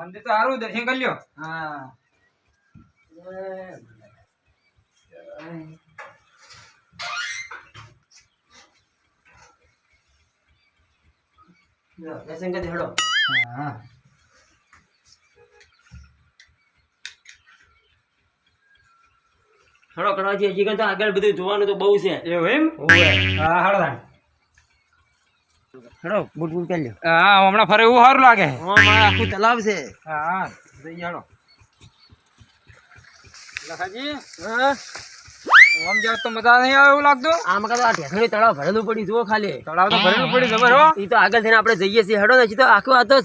મંદિર તો સારું દર્શન કરી લ્યો. હા દર્શન કરી હેડો. હા હેડો કડવાજી હજી તો આગળ બધું જોવાનું તો બહુ છે. એવું એમ? હા હાલો તાણ. હેડો બૂટ બૂટ કરી લ્યો. હા હમણાં ફરે એવું સારું લાગે. આખું તલાવ છે. હા જઈ હાલો. લખાજી હા આમ જાવ તો મજા નહીં આવે એવું લાગતું. આમાં કાં તો આ ઢેસણી તળાવ ભરેલું પડી જુઓ ખાલી. તળાવ તો ભરેલું પડી જબર હો. એ તો આગળ થઈને આપણે જઈએ છીએ. હેડો ને હજી તો આખું આ તો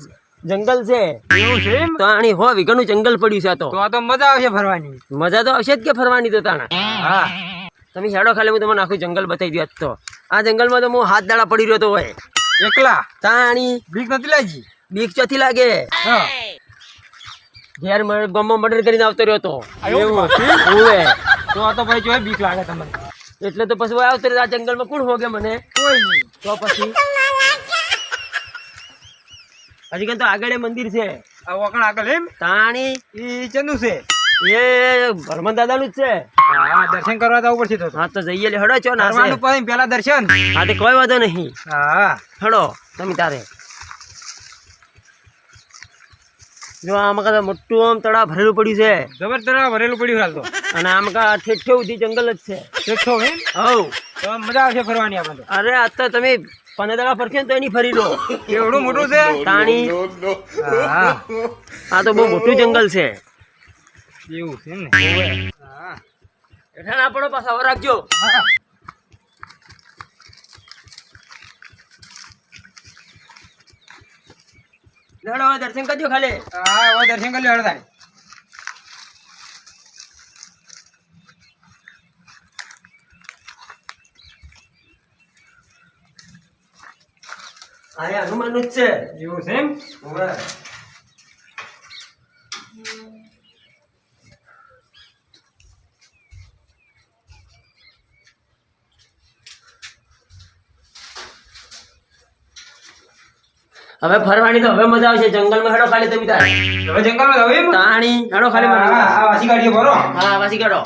જંગલ છે. એવું છે એમ? તો આની હો વીઘાનું જંગલ પડ્યું છે આ તો. તો આ તો મજા આવશે ફરવાની. મજા તો હશે જ કે ફરવાની તો તાણા. હા તમે હેડો ખાલી હું તમને આખું જંગલ બતાવી દઉં. તો આ જંગલમાં તો હું હાથ દાડા પડી રહ્યો તો હોય એકલા તાણી. બીક નથી લાગી? બીક ચોથી લાગે. હા ઘેર ગમો મર્ડર કરીને આવતો રહ્યો તો. એવું હતું? હોવે. તો આ તો ભાઈ જો બીક લાગે તમને. એટલે તો પછી આવતો રહ્યો. આ જંગલમાં કોણ હોગે મને? કોઈ નહીં. તો પછી હજી કઈ તો આગળ એ મંદિર છે આ વખણ આગળ એમ? તાણી. ઈ ચેનું છે? એ ભરમન દાદાનું જ છે. હા દર્શન કરવા જવું પડશે તો. હા તો જઈએ લે હેડો. ચો ના કરવાનું પછી પેલા દર્શન. હા તે કોઈ વાંધો નહીં. હા હેડો તમે તારે. જો આમાં કાં તો મોટું આમ તળાવ ભરેલું પડ્યું છે. જબર તળાવ ભરેલું પડ્યું હાલ તો. અને આમ કાં ઠેઠ સુધી જંગલ જ છે. દેખો એમ? હવ. તો મજા આવશે ફરવાની આપણે તો. અરે આ તો તમે 15 દાડા ફરશે ને તો એની ફરી લો. કેવડું મોટું છે? તાણી. હા આ તો બહુ મોટું જંગલ છે. એવું છે ને? હા હેઠા ના પડો પાછા હવે રાખજો. હા હેડો હવે દર્શન કરજો ખાલી. હા હવે દર્શન કરી લ્યો હેડો તારે. આ હનુમાનનું જ છે. એવું છે એમ? હોવે. હવે ફરવાની તો હવે મજા આવશે. જંગલમાં હેડો ખાલી તમે તાર. હવે જંગલમાં જાવ એમ? તાણી હેડો ખાલી હા, મને. આ વાસી કાઢીએ બરો. હા વાસી કાઢો.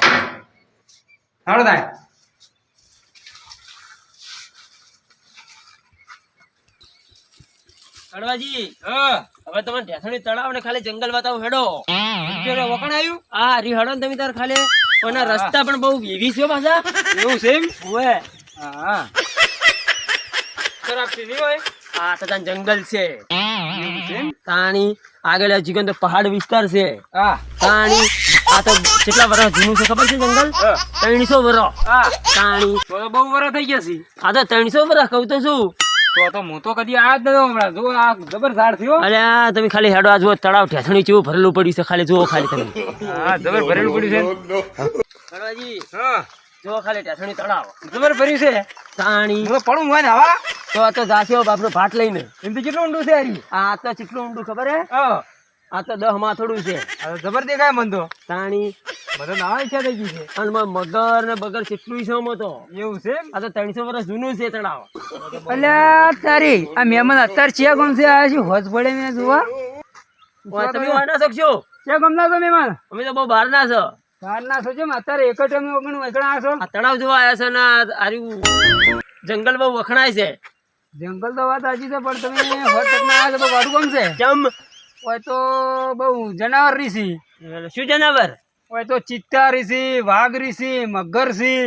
હાલો તારે. કડવાજી હા હવે તમે ઢેસણી તળાવ ને ખાલી જંગલ બતાવો હેડો. પેલો વખણ આવ્યું? આ રી હેડો ને તમે તાર ખાલી. પણ આ રસ્તા પણ બહુ એવી છે પાછા. એવું છે એમ? ઓવે. હા ખરાબ છે નહીં હોય? આ તો તાન જંગલ છે. એવું છે એમ? તાણી આગળ હજી તો પહાડ વિસ્તાર છે. હા તાણી આ તો કેટલા વર્ષ જૂનું છે ખબર છે જંગલ? 300 વર્ષ. હા તાણી તો બહુ વરસ થઈ ગયા છે. આ તો 300 વર્ષ કહું તો શું. તો હું તો કદી આ જ નતો હમણાં. જો આ જબર ઝાડ થયો. અરે આ તમે ખાલી હેડો. આ જુઓ તળાવ ઢેસણી જેવું ભરેલું પડ્યું છે. ખાલી જુઓ ખાલી તમે. હા જબર ભરેલું પડ્યું છે. કડવાજી હા જુઓ ખાલી ઢેસણી તળાવ. જબર ભર્યું છે. તાણી હું તો પડું હોય ને હવા. તો આ તો જાશો બાપનો ભાટ લઈને. એમ તો કેટલું ઊંડું છે હારી. આ તો ચીટલું ઊંડું ખબર હે? હા આ તો 10 માથોડું છે. આ તો જબર દેખાય મન તો. તાણી બધા નાવા ઈચ્છા થઈ ગઈ છે. અને મગર ને બગર કેટલું છે આમાં તો. એવું છે એમ? આ તો 300 વર્ષ જૂનું છે તળાવ. અલ્યા તારી આ મહેમાન અત્યારે ચિયા ગામ છે આ શું હોજ પડે મેં જોવા. ઓય તમે વાર ના શકશો. ચિયા ગામ ના છો મહેમાન? અમે તો બહુ બહાર ના છો. બહાર ના છો કેમ અત્યારે એક જ ટાઈમ ઓગણ વખણા છો? આ તળાવ જોવા આવ્યા છે ને આર્યું જંગલ બહુ વખણાય છે. જંગલ તો વાત સાચી છે પણ તમે હોજ તકના આવ્યા છો તો વાડું કોમ છે? ચમ હોય તો બહુ જનાવર રીસી. શું જનાવર? હોય તો ચિત્તા રીસી, વાઘ રીસી, મગર સી.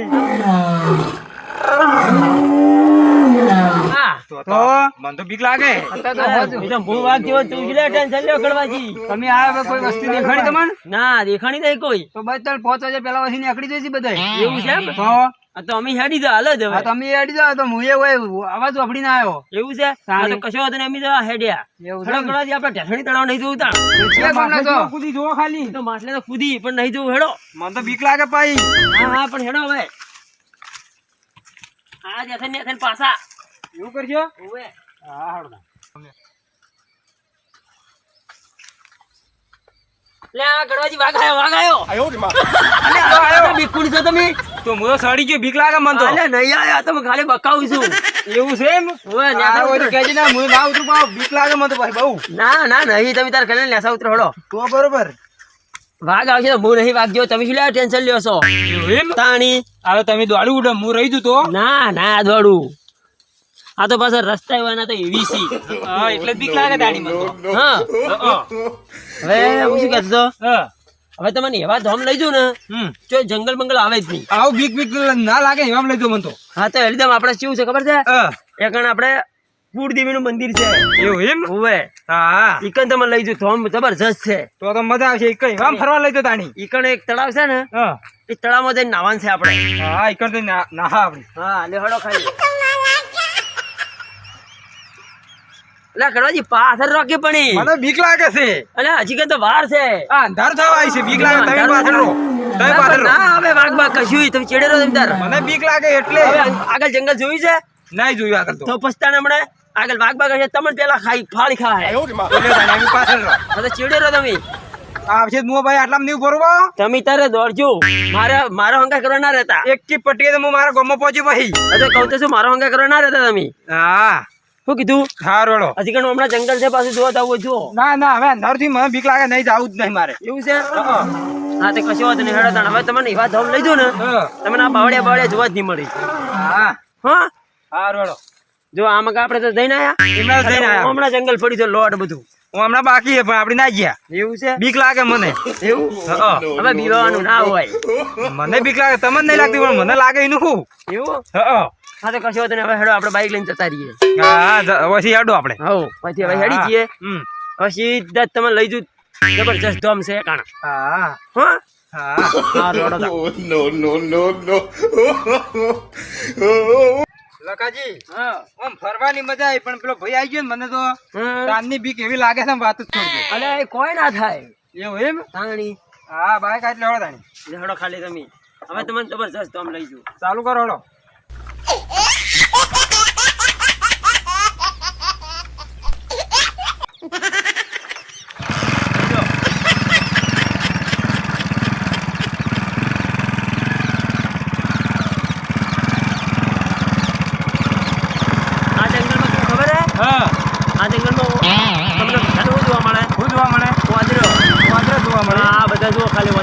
હા તો મન તો બીક લાગે. અત્યારે એ તો ભૂ વાગ જેવો તું ગિલા ટેન્શન લ્યો કડવાજી. તમે આ કોઈ વસ્તુ દેખાડી તમને? ના દેખાણી નહીં કોઈ. તો બસ ચાલ 5 વાગે પેલા વસી નીકળી જઈશી બધા. એવું છે એમ? તો આ તો અમે હેડી જા હાલ જ હા હવે. તમે અડી જાવ તો હું એ હોય આવાજ વાપડી ના આવ્યો. એવું છે? આ તો કશો વાંધો નહીં, અમે તો હેડ્યા. એવું છે હેડો ને? કડવાજી આપણે ઢેસણી તળાવ નહીં જોવું તાણ. ચિયા ગામ ના છો? કૂદી જોવો ખાલી. તો માટલે તો કૂદી પણ નહીં જોવું. હેડો. મને તો બીક લાગે પાઈ. હા હા પણ હેડો હવે. આ જથન ને થન પાછા. એવું કરજો. ઓવે. હા હાડો. લે આ ગડવાજી વાઘ આયો. આયો. બીકુડી છો તમે? તો હું તો સડી ગયો બીક લાગે મને તો. અલે નહીં આયા તમે ખાલી બકાવું છું. એવું છે એમ ઓય, નેસા આ ઉતરો. કહેજે ના હું ના ઉતરું પાવ બીક લાગે મને તો ભાઈ બહુ ના ના નહીં તમે તાર ખાલી નેસા ઉતરો હળો. તો બરોબર વાઘ આવશે તો હું નહીં વાગજો તમે શું લેવા ટેન્શન લ્યો છો એમ તાણી. હવે તમે દોડ્યું ઉડે હું રહી જુ તો ના ના દોડું આ તો પાછા રસ્તા એવાના તો એવી સી. હા એટલે જ બીક લાગે દાડી મને તો હા હવે હું શું કહેતો હતો? હા હવે તમને એવા ધામ લઈ જાઉં ને જો જંગલ બંગલ આવે જ નહીં. આવું બીક બીક ના લાગે એમ લઈ દો મને તો હા તો એકદમ આપણે શું છે ખબર છે હા એક આપણે કુળદેવીનું મંદિર છે એવું એમ હોવે હા ઈકન તમે લઈ જાઉં ધામ જબરજસ્ત છે. તો મજા આવશે કઈ આમ ફરવા લઈ દો તાણી ઈકન એક તળાવ છે ને હા એ તળાવમાં જઈને નાવાનું છે આપણે. હા ઈકણ તો ના આપડી હા લે હળો ખાલી એટલે કડવાજી પાછળ રોકી પડી મને બીક લાગે છે અને હજી કઈ તો વાર છે. આ અંધાર થવા આવી છે બીક લાગે તમે પાછળ રહો તમે પાછળ રહો ના હવે વાઘ બાગ કશું તમે ચેડે રહો તમે તાર. મને બીક લાગે એટલે હવે આગળ જંગલ જોયું છે નહીં જોયું આગળ તો પછતાને હમણાં આગળ વાઘ બાગ હશે તમને પેલા ખાઈ ફાળી ખાય એટલે તાણી અમે પાછળ રહો હવે ચેડે રહો તમે. આવશે મો ભાઈ આટલામાં નહીં ભરવો તમે તારે દોડજો મારો હંગા કરવા ના રહેતા. એક કી પટ્ટીએ તો હું મારા ગામમાં પહોંચી પછી અરે કહું તો શું મારો હંગા કરવા ના રહેતા તમે. હા શું કીધું હા રોડો હજી કણ હમણાં જંગલ છે પાછું જોવા જવું જુઓ ના ના હવે અંધારથી મને બીક લાગે નહીં જવું જ નહીં મારે એવું છે. હા તે કશો વાત નહીં હેડો તાણ. હવે તમને એવા ધામ લઈ જાઓ ને હા તમને આ બાવળિયા જોવા જ નહીં મળી. હા હા હા રોડો જો આમાં આપણે તો જઈને આયા હમણાં જઈને આયા. હમણાં જંગલ પડી છે લોટ બધું હું હમણાં બાકી છે પણ આપણે ના ગયા એવું છે. બીક લાગે મને એવું હા. હવે બીવાનું ના હોય મને બીક લાગે તમને નહીં લાગતી પણ મને લાગે એનું શું એવું. હા હા તો કશો વાત નહીં. હવે હેડો આપણે બાઈક લઈને જતા રહીએ. હા પછી હેડો આપણે હવ પછી હવે હેડી જઈએ. હમ. હવે સીધા જ તમે લઈ જુ જબરજસ્ત ધામ છે કાણ. હા હા હા હા રોડો તા. લકાજી હા આમ ફરવાની મજા આવી પણ પેલો ભાઈ આવી ગયો ને મને તો હા. તાનની બીક એવી લાગે છે ને વાત જ છોડી અલે કોઈ ના થાય દે એવું એમ તાણી. હા બાઈક આટલે હળો તાણી હેડો ખાલી તમે. હવે તમને જબરજસ્ત ધામ લઈ જુ. ચાલુ કરો હળો આ જંગલમાં શું ખબર હે? હા આ જંગલમાં તમને બધાને શું જોવા મળે? શું જોવા મળે વાંદરો. વાંદરા જોવા મળે હા બધા જુઓ ખાલી